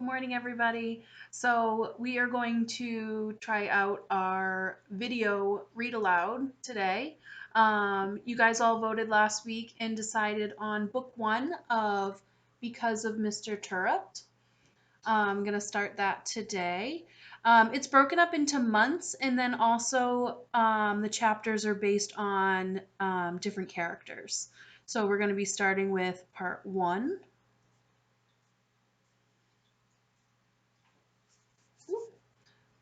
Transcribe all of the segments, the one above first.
Good morning, everybody. So we are going to try out our video read aloud today. You guys all voted last week and decided on book one of Because of Mr. Terupt. I'm going to start that today. It's broken up into months, and then also the chapters are based on different characters. So we're going to be starting with part one.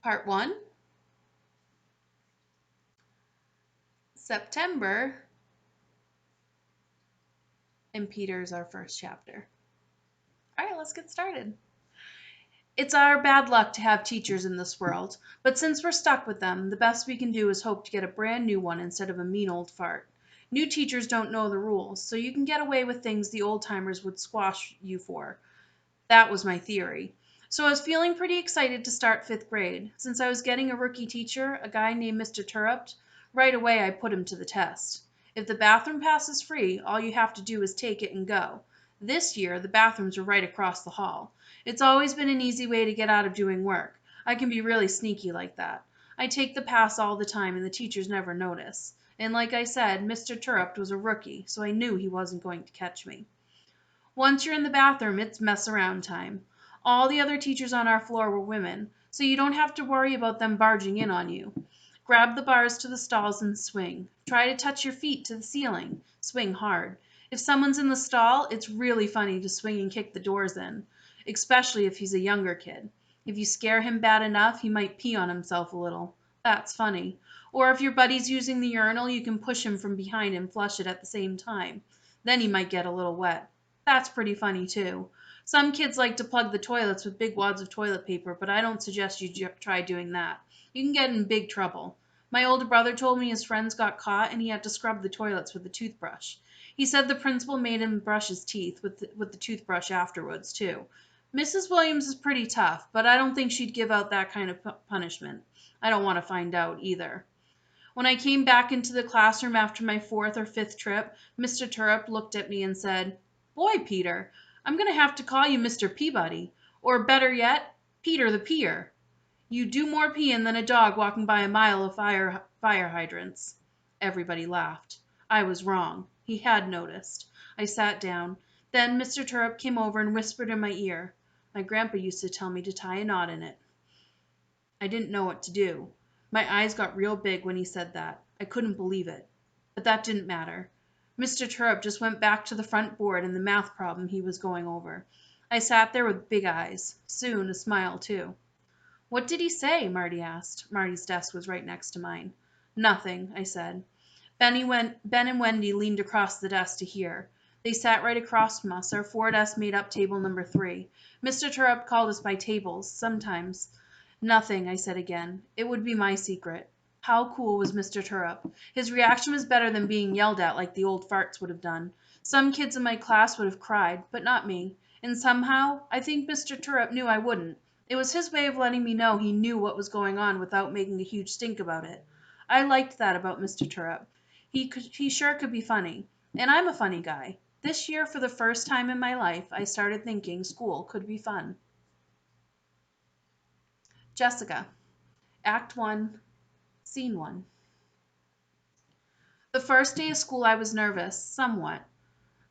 Part one, September, and Peter's our first chapter. All right, let's get started. It's our bad luck to have teachers in this world, but since we're stuck with them, the best we can do is hope to get a brand new one instead of a mean old fart. New teachers don't know the rules, so you can get away with things the old timers would squash you for. That was my theory. So I was feeling pretty excited to start fifth grade. Since I was getting a rookie teacher, a guy named Mr. Terupt, right away I put him to the test. If the bathroom pass is free, all you have to do is take it and go. This year, the bathrooms were right across the hall. It's always been an easy way to get out of doing work. I can be really sneaky like that. I take the pass all the time and the teachers never notice. And like I said, Mr. Terupt was a rookie, so I knew he wasn't going to catch me. Once you're in the bathroom, it's mess around time. All the other teachers on our floor were women, so you don't have to worry about them barging in on you. Grab the bars to the stalls and swing. Try to touch your feet to the ceiling. Swing hard. If someone's in the stall, it's really funny to swing and kick the doors in, especially if he's a younger kid. If you scare him bad enough, he might pee on himself a little. That's funny. Or if your buddy's using the urinal, you can push him from behind and flush it at the same time. Then he might get a little wet. That's pretty funny too. Some kids like to plug the toilets with big wads of toilet paper, but I don't suggest you try doing that. You can get in big trouble. My older brother told me his friends got caught and he had to scrub the toilets with a toothbrush. He said the principal made him brush his teeth with the toothbrush afterwards, too. Mrs. Williams is pretty tough, but I don't think she'd give out that kind of punishment. I don't want to find out either. When I came back into the classroom after my fourth or fifth trip, Mr. Terupt looked at me and said, "Boy, Peter, I'm going to have to call you Mr. Peabody, or better yet, Peter the Peer. You do more peeing than a dog walking by a mile of fire hydrants." Everybody laughed. I was wrong. He had noticed. I sat down. Then Mr. Terupt came over and whispered in my ear. My grandpa used to tell me to tie a knot in it. I didn't know what to do. My eyes got real big when he said that. I couldn't believe it. But that didn't matter. Mr. Terupt just went back to the front board and the math problem he was going over. I sat there with big eyes. Soon a smile, too. "What did he say?" Marty asked. Marty's desk was right next to mine. "Nothing," I said. Ben and Wendy leaned across the desk to hear. They sat right across from us. Our four desks made up table number 3. Mr. Terupt called us by tables, sometimes. "Nothing," I said again. It would be my secret. How cool was Mr. Terupt? His reaction was better than being yelled at like the old farts would have done. Some kids in my class would have cried, but not me. And somehow, I think Mr. Terupt knew I wouldn't. It was his way of letting me know he knew what was going on without making a huge stink about it. I liked that about Mr. Terupt. He sure could be funny. And I'm a funny guy. This year, for the first time in my life, I started thinking school could be fun. Jessica, Act 1, Scene 1. The first day of school I was nervous, somewhat.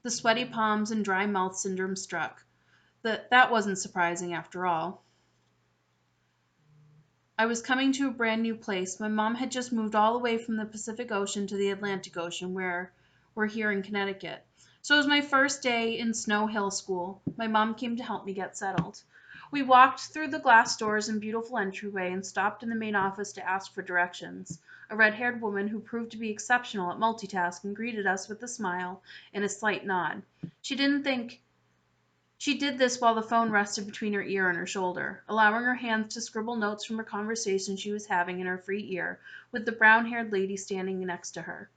The sweaty palms and dry mouth syndrome struck. That wasn't surprising after all. I was coming to a brand new place. My mom had just moved all the way from the Pacific Ocean to the Atlantic Ocean, where we're here in Connecticut. So it was my first day in Snow Hill School. My mom came to help me get settled. We walked through the glass doors and beautiful entryway and stopped in the main office to ask for directions. A red-haired woman who proved to be exceptional at multitasking greeted us with a smile and a slight nod. She didn't think She did this while the phone rested between her ear and her shoulder, allowing her hands to scribble notes from a conversation she was having in her free ear with the brown-haired lady standing next to her.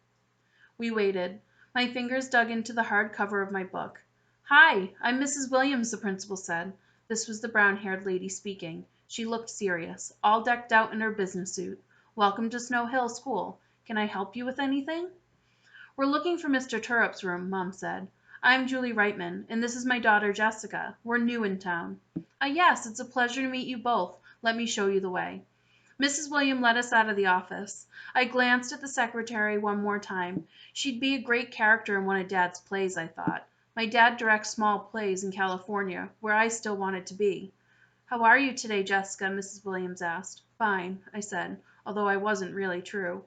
We waited. My fingers dug into the hard cover of my book. "Hi, I'm Mrs. Williams," the principal said. This was the brown-haired lady speaking. She looked serious, all decked out in her business suit. "Welcome to Snow Hill School. Can I help you with anything?" "We're looking for Mr. Terupt's room," Mom said. I'm Julie Reitman, and this is my daughter Jessica. We're new in town." Yes, it's a pleasure to meet you both. Let me show you the way." Mrs. William led us out of the office. I glanced at the secretary one more time. She'd be a great character in one of Dad's plays, I thought. My dad directs small plays in California, where I still wanted to be. "How are you today, Jessica?" Mrs. Williams asked. "Fine," I said, although it wasn't really true.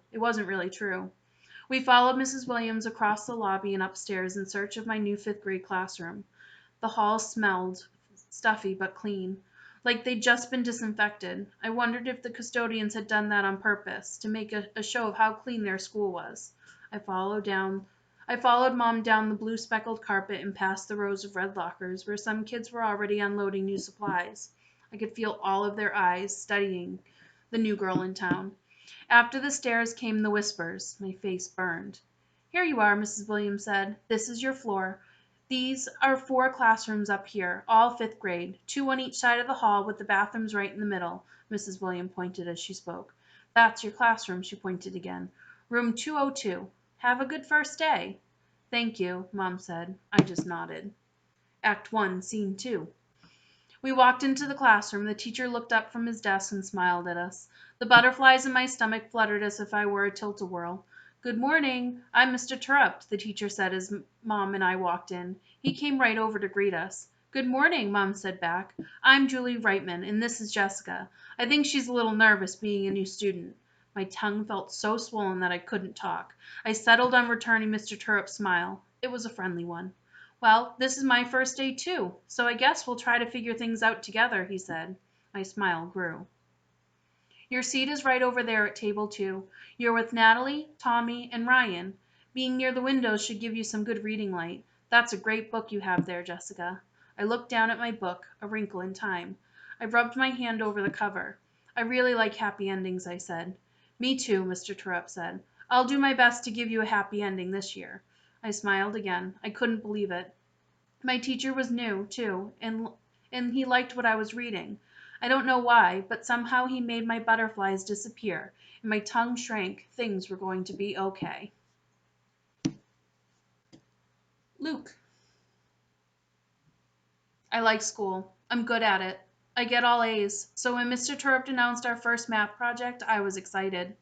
We followed Mrs. Williams across the lobby and upstairs in search of my new fifth grade classroom. The hall smelled stuffy but clean, like they'd just been disinfected. I wondered if the custodians had done that on purpose, to make a show of how clean their school was. I followed Mom down the blue speckled carpet and past the rows of red lockers, where some kids were already unloading new supplies. I could feel all of their eyes studying the new girl in town. After the stairs came the whispers. My face burned. "Here you are," Mrs. Williams said. "This is your floor. These are 4 classrooms up here, all fifth grade, 2 on each side of the hall, with the bathrooms right in the middle." Mrs. Williams pointed as she spoke. "That's your classroom," she pointed again. "Room 202. Have a good first day." "Thank you," Mom said. I just nodded. Act 1, Scene 2. We walked into the classroom. The teacher looked up from his desk and smiled at us. The butterflies in my stomach fluttered as if I were a tilt-a-whirl. "Good morning. I'm Mr. Terupt," the teacher said as Mom and I walked in. He came right over to greet us. "Good morning," Mom said back. "I'm Julie Reitman, and this is Jessica. I think she's a little nervous being a new student." My tongue felt so swollen that I couldn't talk. I settled on returning Mr. Terupt's smile. It was a friendly one. "Well, this is my first day too, so I guess we'll try to figure things out together," he said. My smile grew. "Your seat is right over there at table 2. You're with Natalie, Tommy, and Ryan. Being near the windows should give you some good reading light. That's a great book you have there, Jessica." I looked down at my book, A Wrinkle in Time. I rubbed my hand over the cover. "I really like happy endings," I said. "Me too," Mr. Terupt said. "I'll do my best to give you a happy ending this year." I smiled again. I couldn't believe it. My teacher was new, too, and he liked what I was reading. I don't know why, but somehow he made my butterflies disappear, and my tongue shrank. Things were going to be okay. Luke. I like school. I'm good at it. I get all A's. So when Mr. Terupt announced our first math project, I was excited.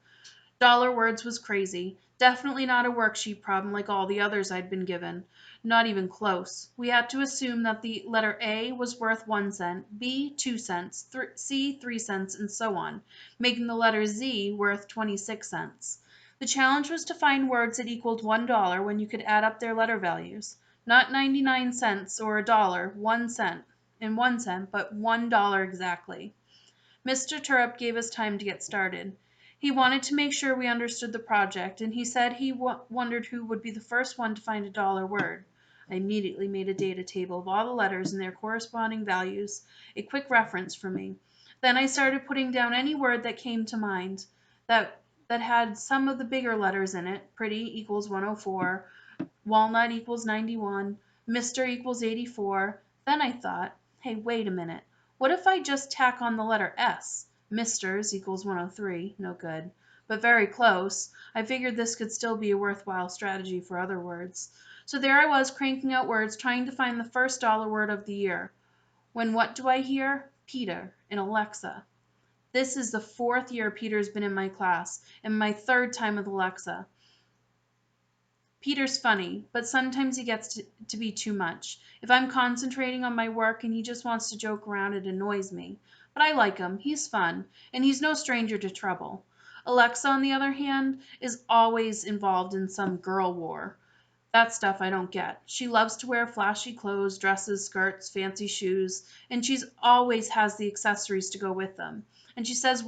Dollar words was crazy. Definitely not a worksheet problem like all the others I'd been given. Not even close. We had to assume that the letter A was worth 1 cent, B 2 cents, C 3 cents, and so on, making the letter Z worth 26 cents. The challenge was to find words that equaled $1 when you could add up their letter values. Not 99 cents or a dollar, 1 cent and 1 cent, but $1 exactly. Mr. Terupt gave us time to get started. He wanted to make sure we understood the project, and he said he wondered who would be the first one to find a dollar word. I immediately made a data table of all the letters and their corresponding values, a quick reference for me. Then I started putting down any word that came to mind that had some of the bigger letters in it. Pretty equals 104, walnut equals 91, Mr. equals 84. Then I thought, hey, wait a minute. What if I just tack on the letter S? Misters equals 103. No good. But very close. I figured this could still be a worthwhile strategy for other words. So there I was cranking out words, trying to find the first dollar word of the year. When what do I hear? Peter and Alexa. This is the 4th year Peter's been in my class, and my 3rd time with Alexa. Peter's funny, but sometimes he gets to be too much. If I'm concentrating on my work and he just wants to joke around, it annoys me. But I like him. He's fun, and he's no stranger to trouble. Alexa, on the other hand, is always involved in some girl war. That stuff I don't get. She loves to wear flashy clothes, dresses, skirts, fancy shoes, and she always has the accessories to go with them. And she says the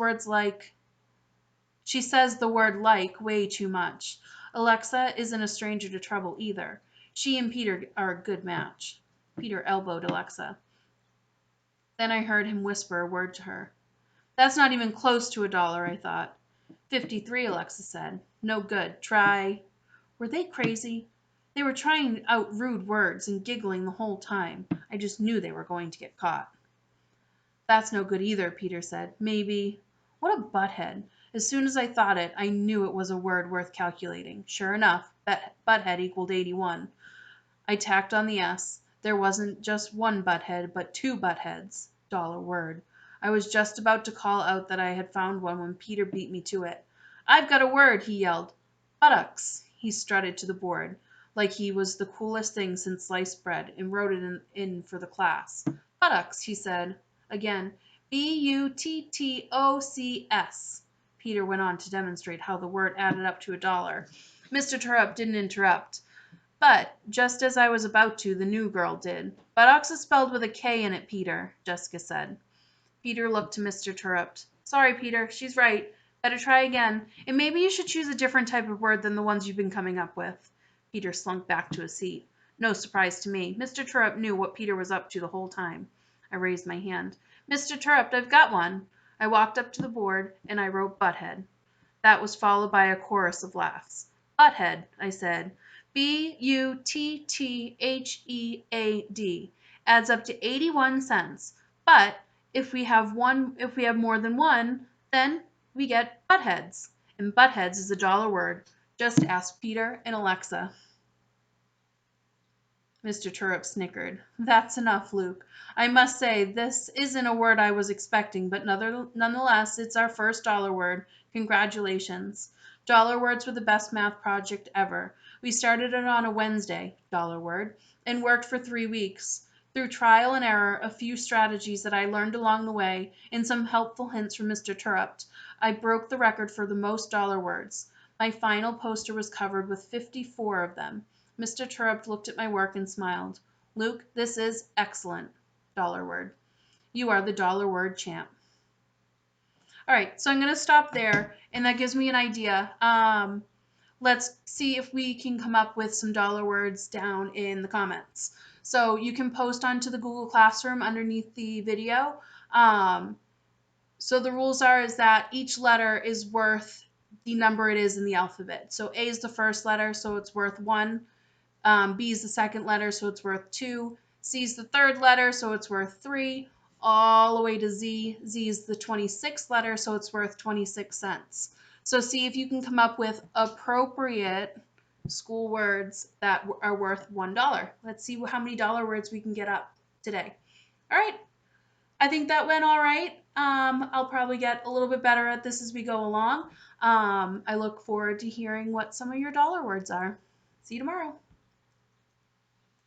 word like way too much. Alexa isn't a stranger to trouble either. She and Peter are a good match. Peter elbowed Alexa. Then I heard him whisper a word to her. That's not even close to a dollar, I thought. 53, Alexa said. No good. Try. Were they crazy? They were trying out rude words and giggling the whole time. I just knew they were going to get caught. That's no good either, Peter said. Maybe. What a butthead. As soon as I thought it, I knew it was a word worth calculating. Sure enough, butthead equaled 81. I tacked on the S. There wasn't just one butt head, but two butt heads. $1 word. I was just about to call out that I had found one when Peter beat me to it. I've got a word, he yelled. Buttocks. He strutted to the board, like he was the coolest thing since sliced bread, and wrote it in for the class. Buttocks, he said. Again. Buttocks. Peter went on to demonstrate how the word added up to $1. Mr. Terupt didn't interrupt. But, just as I was about to, the new girl did. Buttocks is spelled with a K in it, Peter, Jessica said. Peter looked to Mr. Terupt. Sorry, Peter, she's right. Better try again. And maybe you should choose a different type of word than the ones you've been coming up with. Peter slunk back to his seat. No surprise to me. Mr. Terupt knew what Peter was up to the whole time. I raised my hand. Mr. Terupt, I've got one. I walked up to the board, and I wrote butthead. That was followed by a chorus of laughs. Butthead, I said. Buttthead adds up to 81 cents. But if we have more than one, then we get buttheads. And buttheads is $1 word. Just ask Peter and Alexa. Mr. Terupt snickered. That's enough, Luke. I must say, this isn't a word I was expecting, but nonetheless, it's our first $1 word. Congratulations. $1 were the best math project ever. We started it on a Wednesday, $1 word, and worked for 3 weeks. Through trial and error, a few strategies that I learned along the way, and some helpful hints from Mr. Terupt, I broke the record for the most $1 words. My final poster was covered with 54 of them. Mr. Terupt looked at my work and smiled. Luke, this is excellent. $1 word. You are the $1 word champ. All right, so I'm going to stop there, and that gives me an idea. Let's see if we can come up with some $1 words down in the comments. So you can post onto the Google Classroom underneath the video. So the rules is that each letter is worth the number it is in the alphabet. So A is the first letter, so it's worth 1. B is the second letter, so it's worth 2. C is the third letter, so it's worth 3. All the way to Z. Z is the 26th letter, so it's worth 26 cents. So see if you can come up with appropriate school words that are worth $1. Let's see how many $1 words we can get up today. All right. I think that went all right. I'll probably get a little bit better at this as we go along. I look forward to hearing what some of your $1 words are. See you tomorrow.